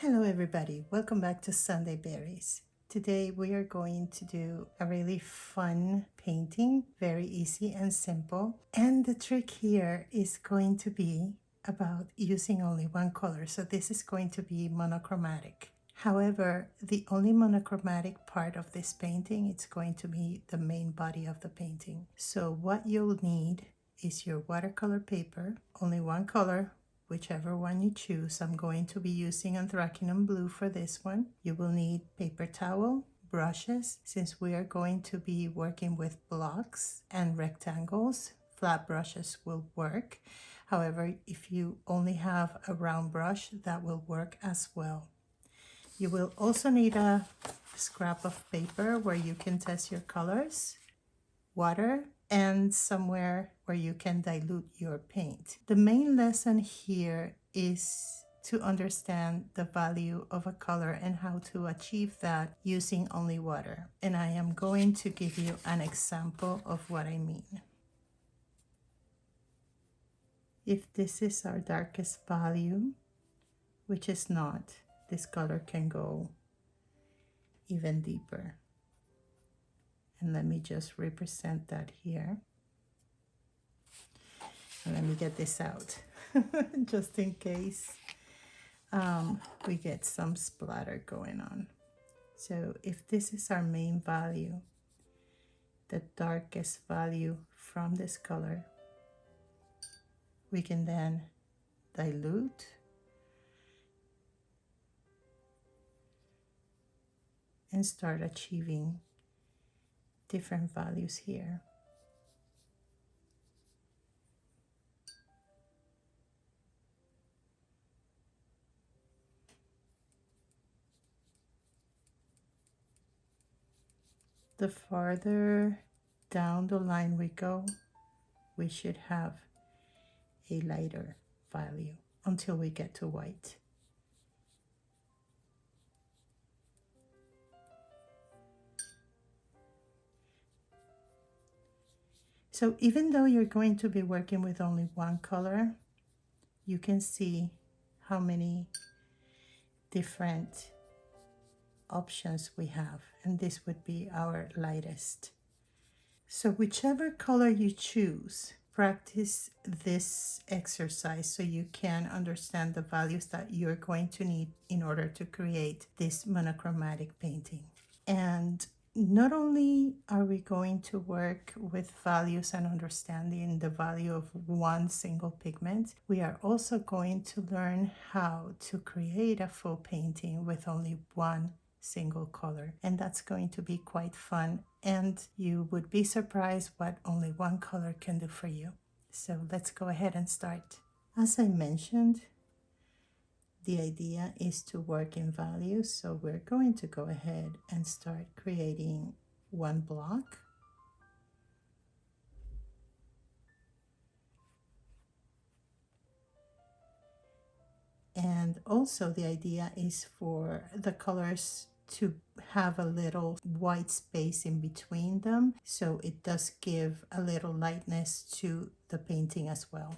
Hello everybody, welcome back to Sunday Berries. Today we are going to do a really fun painting, very easy and simple. And the trick here is going to be about using only one color. So this is going to be monochromatic. However, the only monochromatic part of this painting, it's going to be the main body of the painting. So what you'll need is your watercolor paper, only one color, whichever one you choose. I'm going to be using anthracynum blue for this one. You will need paper towel, brushes, since we are going to be working with blocks and rectangles. Flat brushes will work. However, if you only have a round brush, that will work as well. You will also need a scrap of paper where you can test your colors, water, and somewhere where you can dilute your paint. The main lesson here is to understand the value of a color and how to achieve that using only water. And I am going to give you an example of what I mean. If this is our darkest value, which is not, this color can go even deeper. And let me just represent that here. And let me get this out just in case we get some splatter going on. So if this is our main value, the darkest value from this color, we can then dilute and start achieving different values here. The farther down the line we go, we should have a lighter value until we get to white. So even though you're going to be working with only one color, you can see how many different options we have, and this would be our lightest. So whichever color you choose, practice this exercise so you can understand the values that you're going to need in order to create this monochromatic painting. And not only are we going to work with values and understanding the value of one single pigment, we are also going to learn how to create a full painting with only one single color. And that's going to be quite fun. And you would be surprised what only one color can do for you. So let's go ahead and start. As I mentioned, the idea is to work in values, so we're going to go ahead and start creating one block. And also the idea is for the colors to have a little white space in between them, so it does give a little lightness to the painting as well.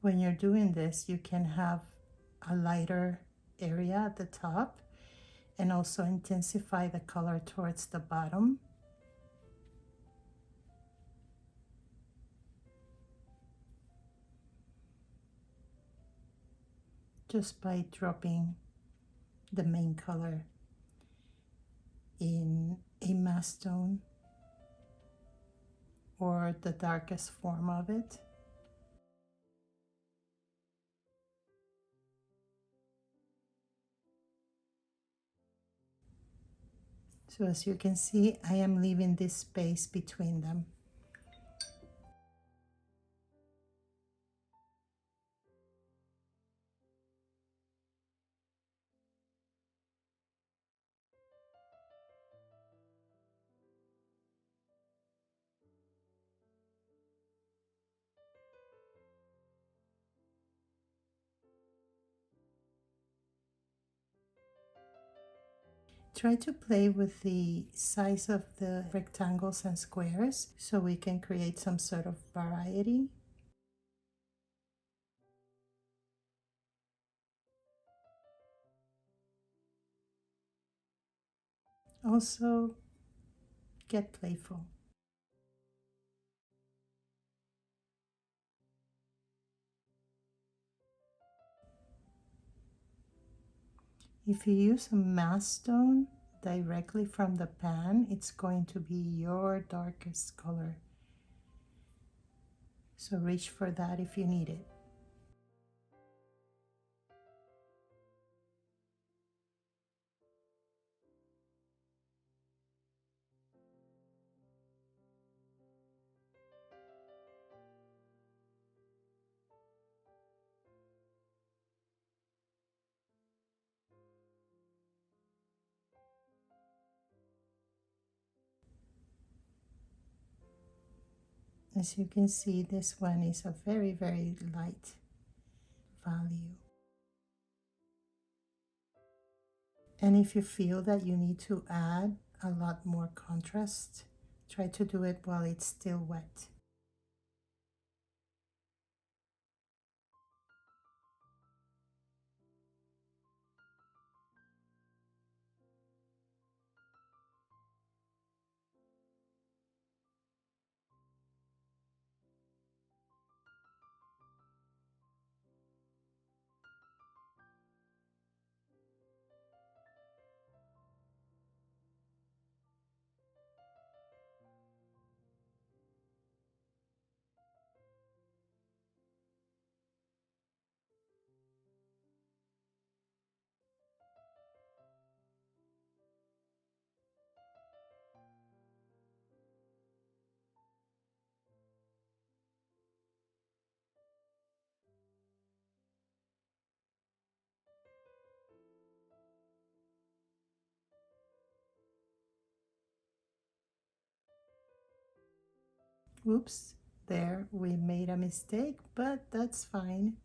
When you're doing this, you can have a lighter area at the top and also intensify the color towards the bottom. Just by dropping the main color in a mass tone or the darkest form of it. So as you can see, I am leaving this space between them. Try to play with the size of the rectangles and squares so we can create some sort of variety. Also, get playful. If you use a mass stone directly from the pan, it's going to be your darkest color. So reach for that if you need it. As you can see, this one is a very, very light value. And if you feel that you need to add a lot more contrast, try to do it while it's still wet. Oops, there we made a mistake, but that's fine.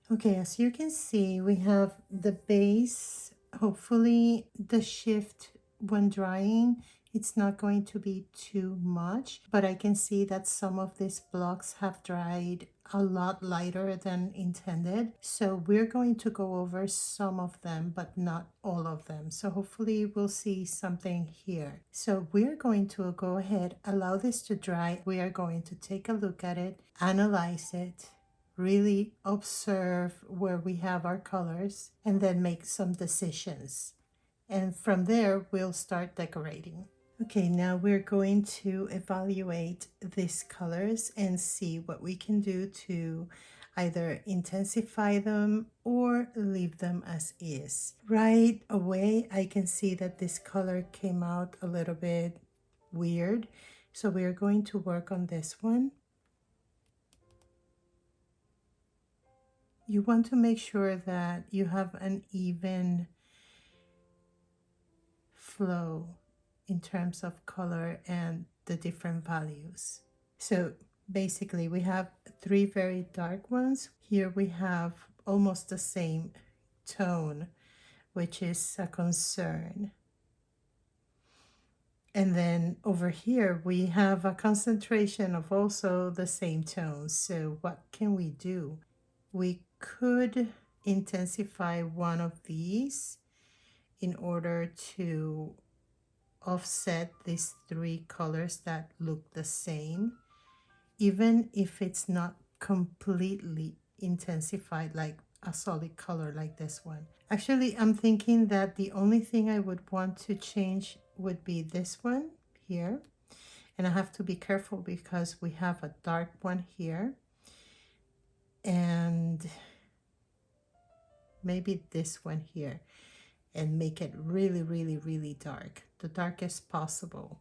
Okay, as you can see, we have the base. Hopefully the shift when drying, it's not going to be too much, but I can see that some of these blocks have dried a lot lighter than intended. So we're going to go over some of them, but not all of them. So hopefully we'll see something here. So we're going to go ahead, allow this to dry. We are going to take a look at it, analyze it, really observe where we have our colors, and then make some decisions. And from there, we'll start decorating. Okay, now we're going to evaluate these colors and see what we can do to either intensify them or leave them as is. Right away, I can see that this color came out a little bit weird. So we're going to work on this one. You want to make sure that you have an even flow in terms of color and the different values. So basically we have three very dark ones. Here we have almost the same tone, which is a concern. And then over here we have a concentration of also the same tones. So what can we do? We could intensify one of these in order to offset these three colors that look the same, even if it's not completely intensified like a solid color like this one. Actually, I'm thinking that the only thing I would want to change would be this one here. And I have to be careful because we have a dark one here. And maybe this one here. And make it really, really, really dark. The darkest possible.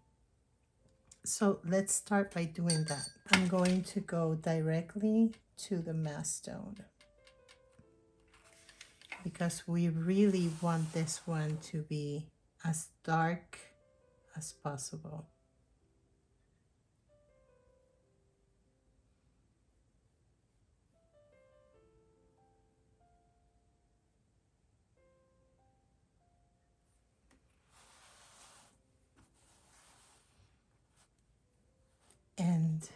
So let's start by doing that. I'm going to go directly to the mass stone, because we really want this one to be as dark as possible. And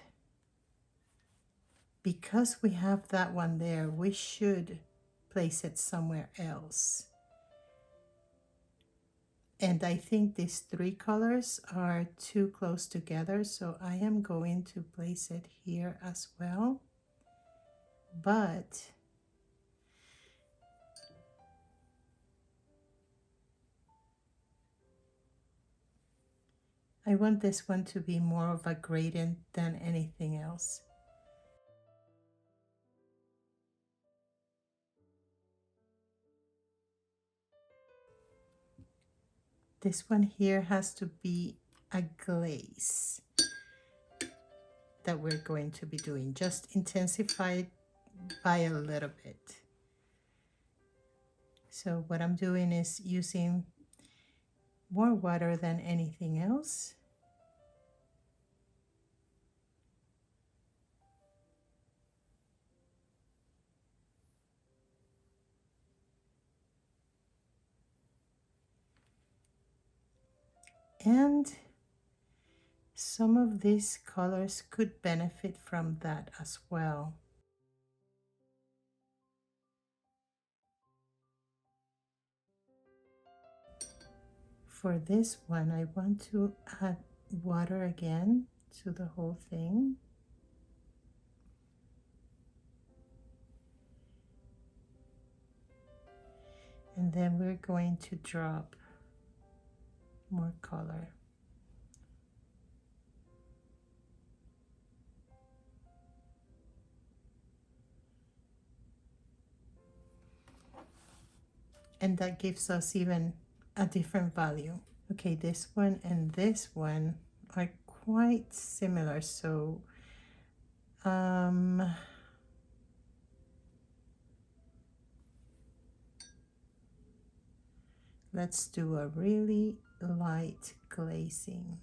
because we have that one there, we should place it somewhere else. And I think these three colors are too close together, so I am going to place it here as well. But I want this one to be more of a gradient than anything else. This one here has to be a glaze that we're going to be doing, just intensified by a little bit. So what I'm doing is using more water than anything else. And some of these colors could benefit from that as well. For this one, I want to add water again to the whole thing. And then we're going to drop more color. And that gives us even a different value. Okay, this one and this one are quite similar, so let's do a really light glazing.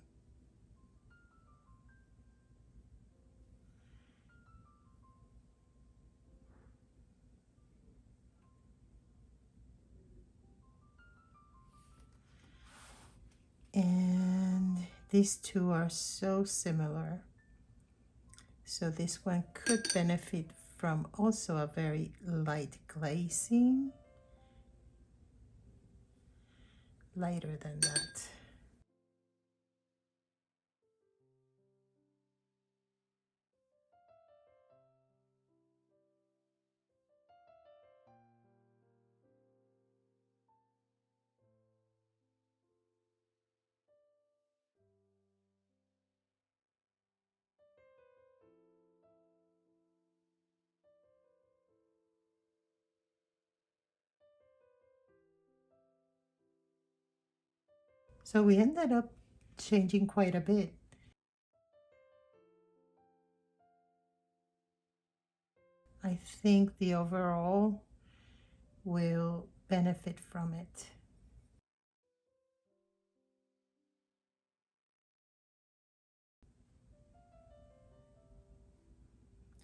And these two are so similar. So this one could benefit from also a very light glazing, lighter than that. So we ended up changing quite a bit. I think the overall will benefit from it.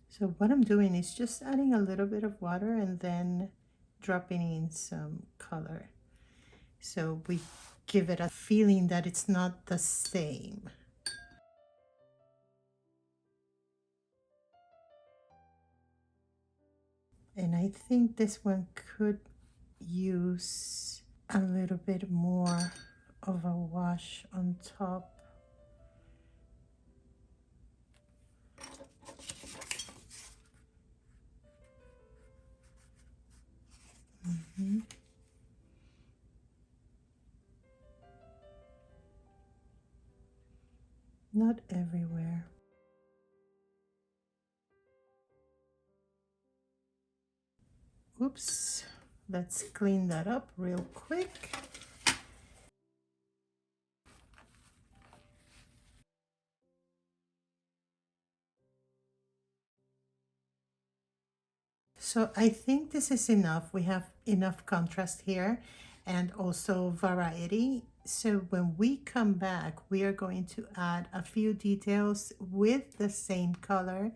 So what I'm doing is just adding a little bit of water and then dropping in some color. So we give it a feeling that it's not the same. And I think this one could use a little bit more of a wash on top. Not everywhere. Oops. Let's clean that up real quick. So I think this is enough. We have enough contrast here and also variety. So when we come back, we are going to add a few details with the same color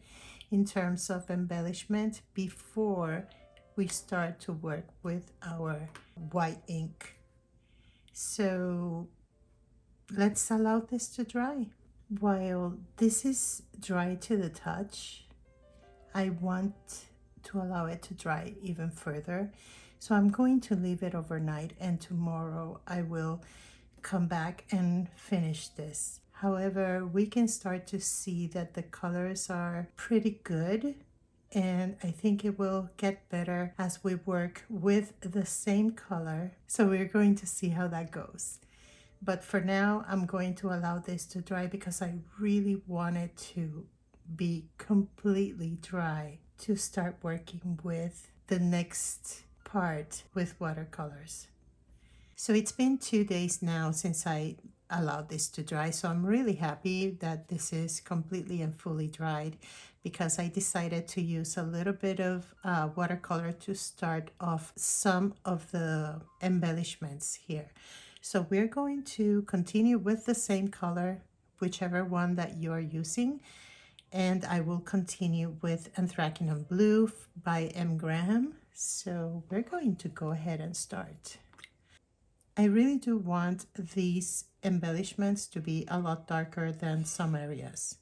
in terms of embellishment before we start to work with our white ink. So let's allow this to dry. While this is dry to the touch, I want to allow it to dry even further. So I'm going to leave it overnight, and tomorrow I will come back and finish this. However, we can start to see that the colors are pretty good, and I think it will get better as we work with the same color. So we're going to see how that goes. But for now, I'm going to allow this to dry because I really want it to be completely dry to start working with the next part with watercolors. So it's been 2 days now since I allowed this to dry. So I'm really happy that this is completely and fully dried because I decided to use a little bit of watercolor to start off some of the embellishments here. So we're going to continue with the same color, whichever one that you are using. And I will continue with Anthracynum Blue by M. Graham. So we're going to go ahead and start. I really do want these embellishments to be a lot darker than some areas.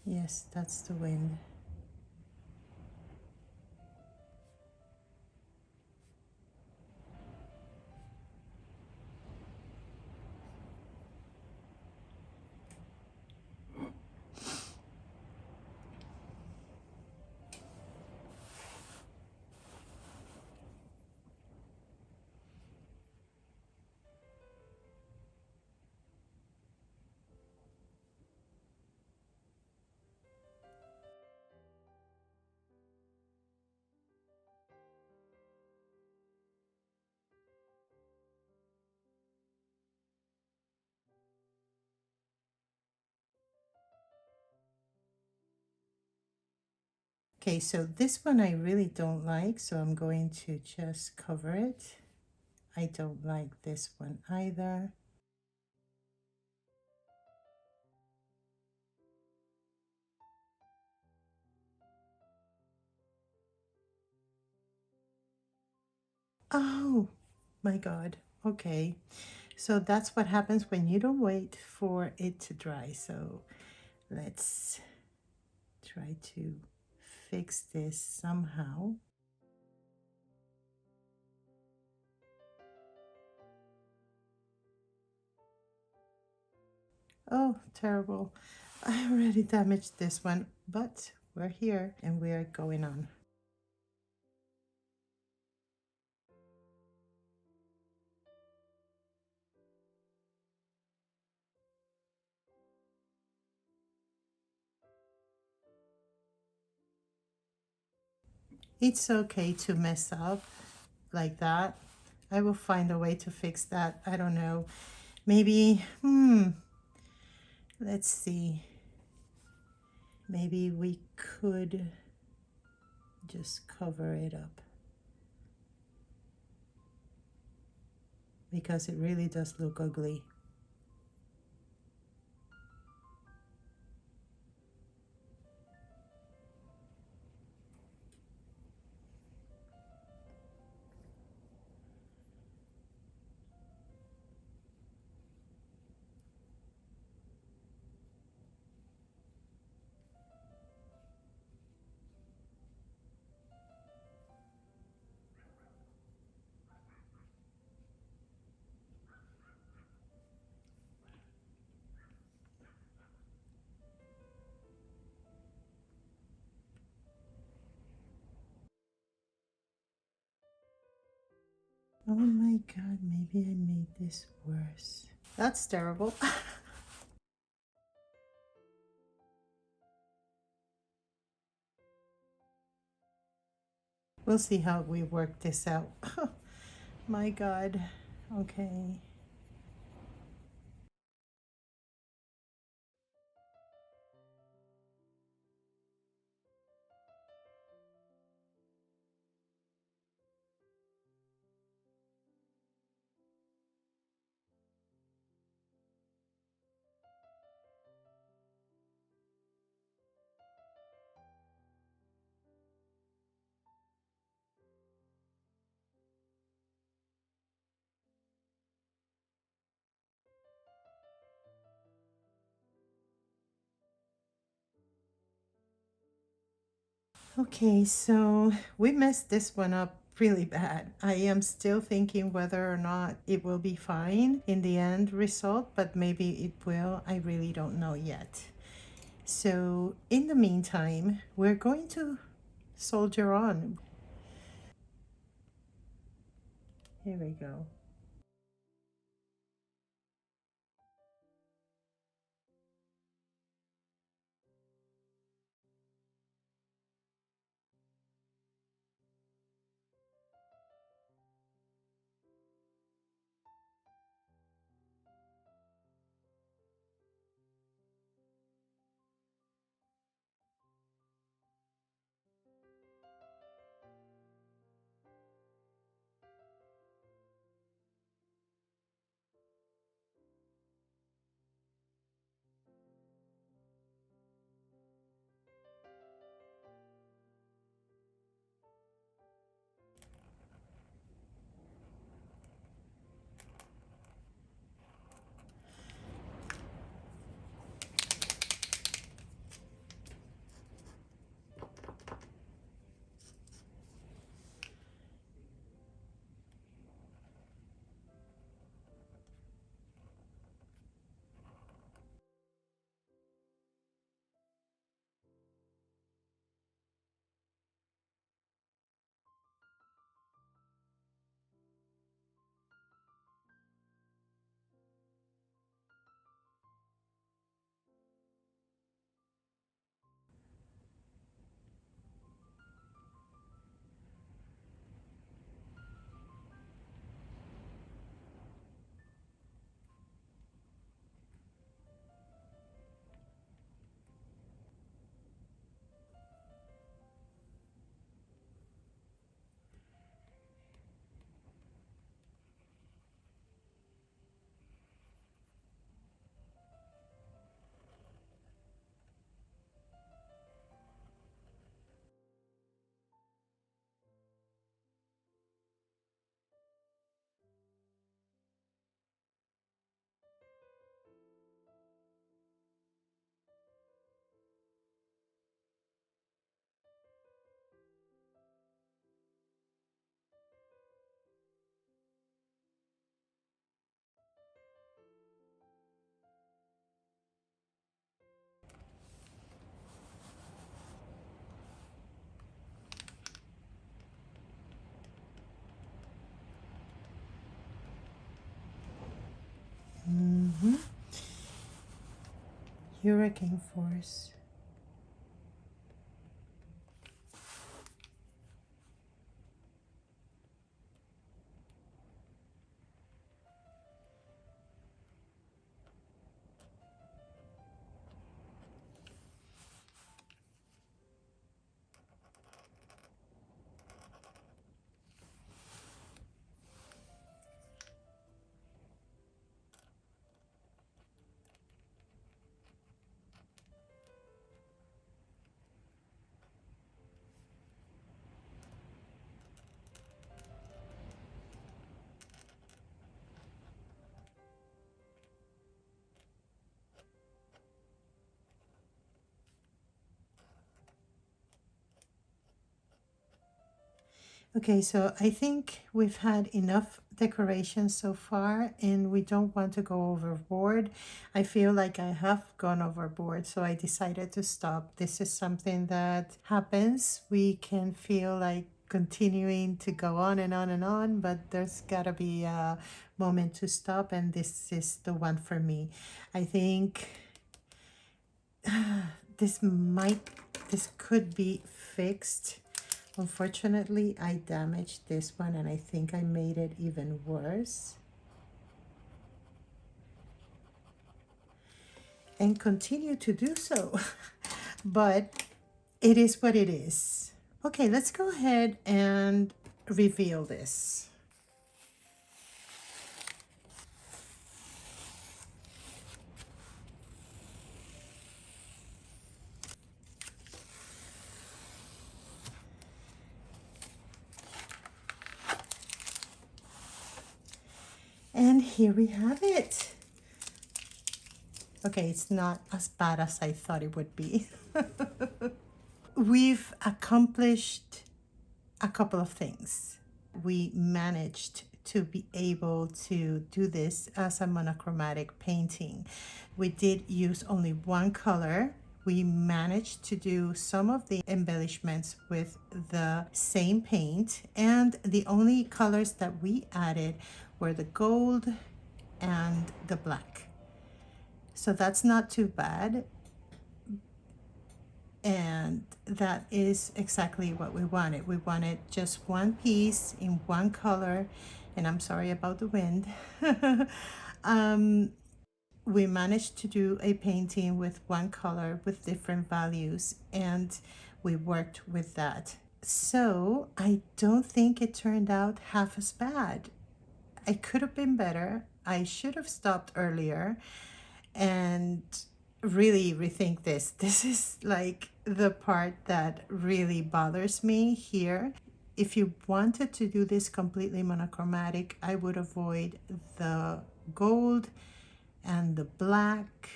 Yes, that's the wind. Okay, so this one I really don't like, so I'm going to just cover it. I don't like this one either. Oh my God. Okay. So that's what happens when you don't wait for it to dry. So let's try to fix this somehow. Oh, terrible. I already damaged this one, but we're here and we are going on. It's okay to mess up like that. I will find a way to fix that. I don't know. Maybe, let's see. Maybe we could just cover it up, because it really does look ugly. Oh my God, maybe I made this worse. That's terrible. We'll see how we work this out. My God. Okay. Okay, so we messed this one up really bad. I am still thinking whether or not it will be fine in the end result, but maybe it will. I really don't know yet. So in the meantime, we're going to soldier on. Here we go. Hurricane force. Okay, so I think we've had enough decoration so far and we don't want to go overboard. I feel like I have gone overboard, so I decided to stop. This is something that happens. We can feel like continuing to go on and on and on, but there's gotta be a moment to stop, and this is the one for me. I think this could be fixed. Unfortunately, I damaged this one and I think I made it even worse. And continue to do so. But it is what it is. Okay, let's go ahead and reveal this. And here we have it. Okay, it's not as bad as I thought it would be. We've accomplished a couple of things. We managed to be able to do this as a monochromatic painting. We did use only one color. We managed to do some of the embellishments with the same paint, and the only colors that we added were the gold and the black. So that's not too bad. And that is exactly what we wanted. We wanted just one piece in one color, and I'm sorry about the wind. We managed to do a painting with one color with different values, and we worked with that. So I don't think it turned out half as bad. I could have been better. I should have stopped earlier and really rethink this. This is like the part that really bothers me here. If you wanted to do this completely monochromatic, I would avoid the gold and the black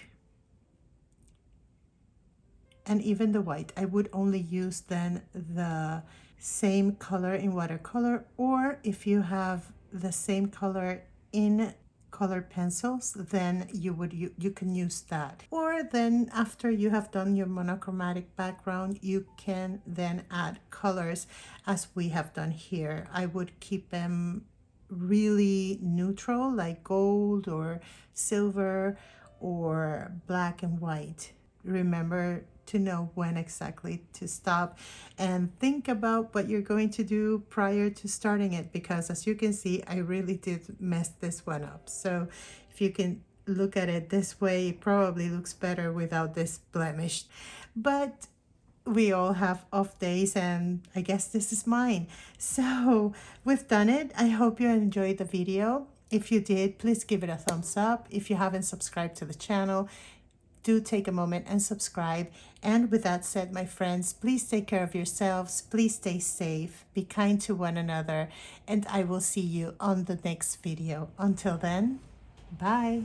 and even the white. I would only use then the same color in watercolor, or if you have the same color in colored pencils, then you can use that. Or then after you have done your monochromatic background, you can then add colors as we have done here. I would keep them really neutral, like gold or silver or black and white. Remember to know when exactly to stop and think about what you're going to do prior to starting it, because as you can see, I really did mess this one up. So if you can look at it this way, it probably looks better without this blemish. But we all have off days, and I guess this is mine. So we've done it. I hope you enjoyed the video. If you did, please give it a thumbs up. If you haven't subscribed to the channel, do take a moment and subscribe. And with that said, my friends, please take care of yourselves. Please stay safe. Be kind to one another. And I will see you on the next video. Until then, bye.